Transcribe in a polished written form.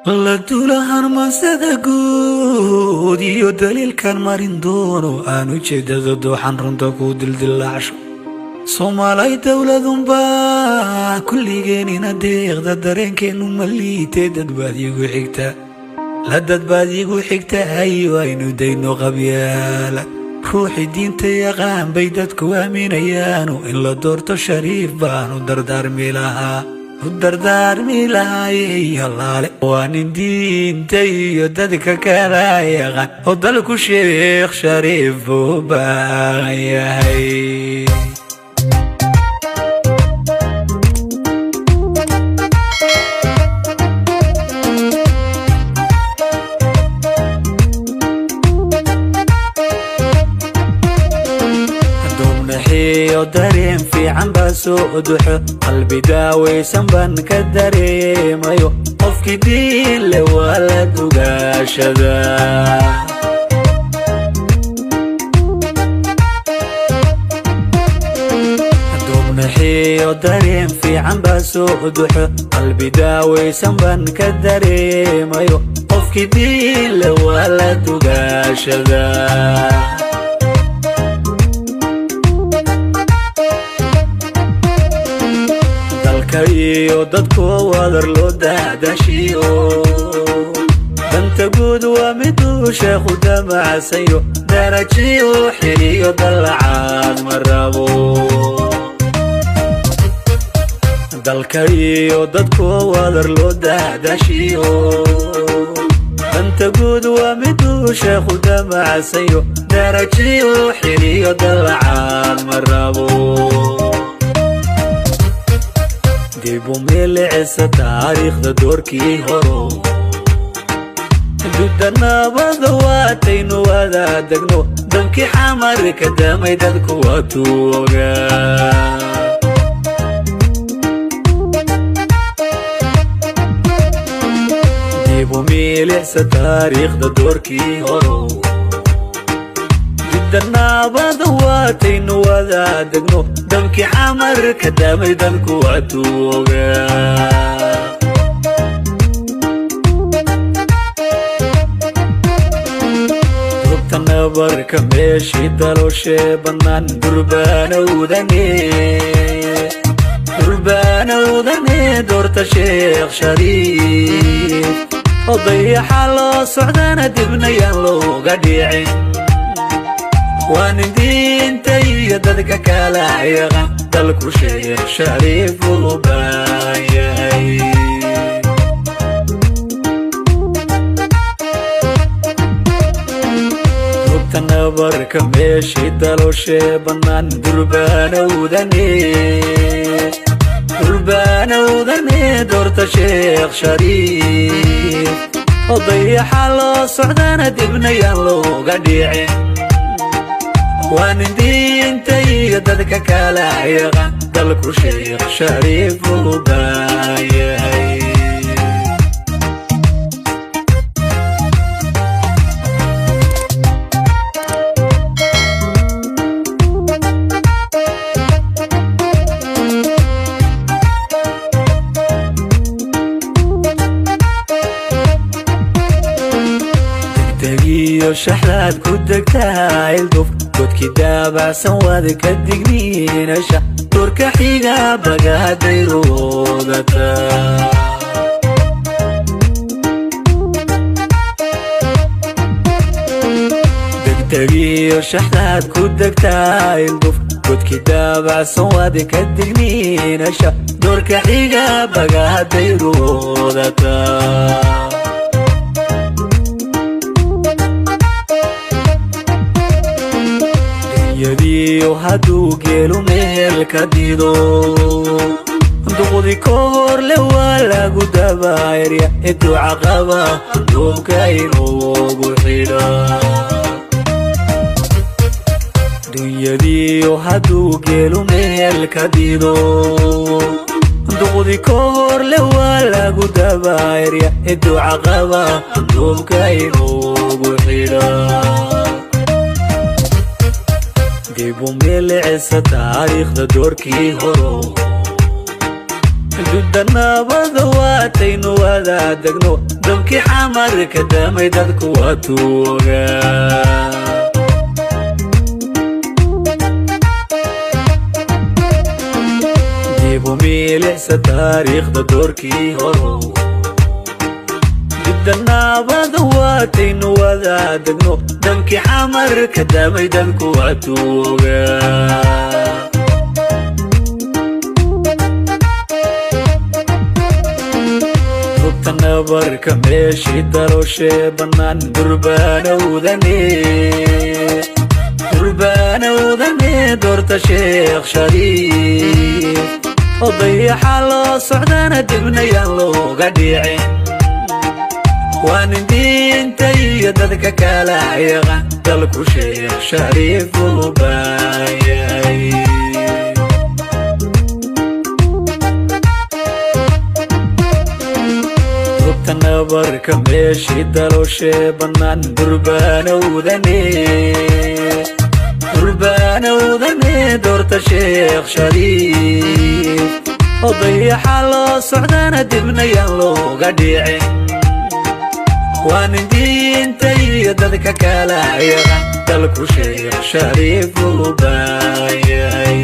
la duulahan masada guud iyo daliilkan marin doono aan ujeedada dooxan runta ku dildilaacsho Soomaalay dawladunba kulligeenina deeqda dareenkeenu maliitay dadbaadigu xigta ayo aynu dayno qabyaala ruuxi diinta yaqaan bay dadku aaminayaano in la doorto shariif baanu dardaarmi lahaa yalaale waa nin diinta iyo dadka kala yaqaan oo dalku sheekh shariif buu baahan yahay dareen fiican baa soo duxo qalbi daawaysan baan ka dareemayo qofkii diin leh waa la dugaashada dareen fiican baa soo duxo qalbi daawaysan baan ka dareemayo qofkii diin leh waa la dugaashada iyo dadku wadar loo daadashiyo danta guud waa miduu sheekhu damacasayo darajiyo xiliyo dalacaad ma rabo dalka iyo dadku wadar loo daadashiyo danta guud waa miduu sheekhu damacasayo darajiyo xiliyo dalacaad ma rabo dibu meelcisa taariikhda doorkii horo dudda nabada waataynu wadaadagno dankii xamar ka damay dadku waa tuuga dibu meelcisa taariikhda doorkii horo nabada waataynu wadaadagno damkii xamar ka damay dadku waa tuuga rugta nabarka meeshii dalooshee bannaan durbaanowdane doorta sheekh shariif oo dayaxa loo socdana dibnayaan looga dhicin وان دينتا يددك كلايغا دلكو شيخ شريف وباياي ربتنا بركة ماشي دلو شيبانان دربانا ودني دورتا شيخ شريف وضيح الله صعدانا دبنيان لوغا ديعين وان دينتا يددك كلايغا دلكو شيخ شريف وباياي دقدقيو شحلات كودكتا القف كودكي دابع سوادك الدقنين اشا ترك حيقا بقا ديروغتا دقدقيو شحلات كودكتا القف كودكي دابع سوادك الدقنين اشا ترك حيقا بقا ديروغتا يديو هادو جيلو ميل كديدو دوغدي كور لوالا قدابا يريا ادو عقابا دوم كاينو وقوحيدا دو يديو هادو جيلو ميل كديدو دوغدي كور لوالا قدابا يريا ادو عقابا دوم كاينو وقوحيدا ديبو ميلعسة تاريخ دا دوركي هورو dudana wadawaataynu wadaadagno dabkii xamarka damay dadku waa tuuga dibu miilixsa taariikhda doorkii horo dudana wadawaataynu wadaadagno dabkii xamarka damay dadku waa tuuga nabarka meeshii daroshee bannaan durbaanowdane doorta sheekh shariif oo dayaxa loo socdana dibnayaan looga dhicin waa nin diinta iyo dadka kala yaqaan dalku sheekh shariif uu baayay nabarka meeshii daroshee bannaan durbaanowdane doorta sheekh shariif oo dayaxa loo socdana dibnayaan looga dhicin waa nin diinta iyo dadka kala yaqaan dalku sheekh shariif uu baayay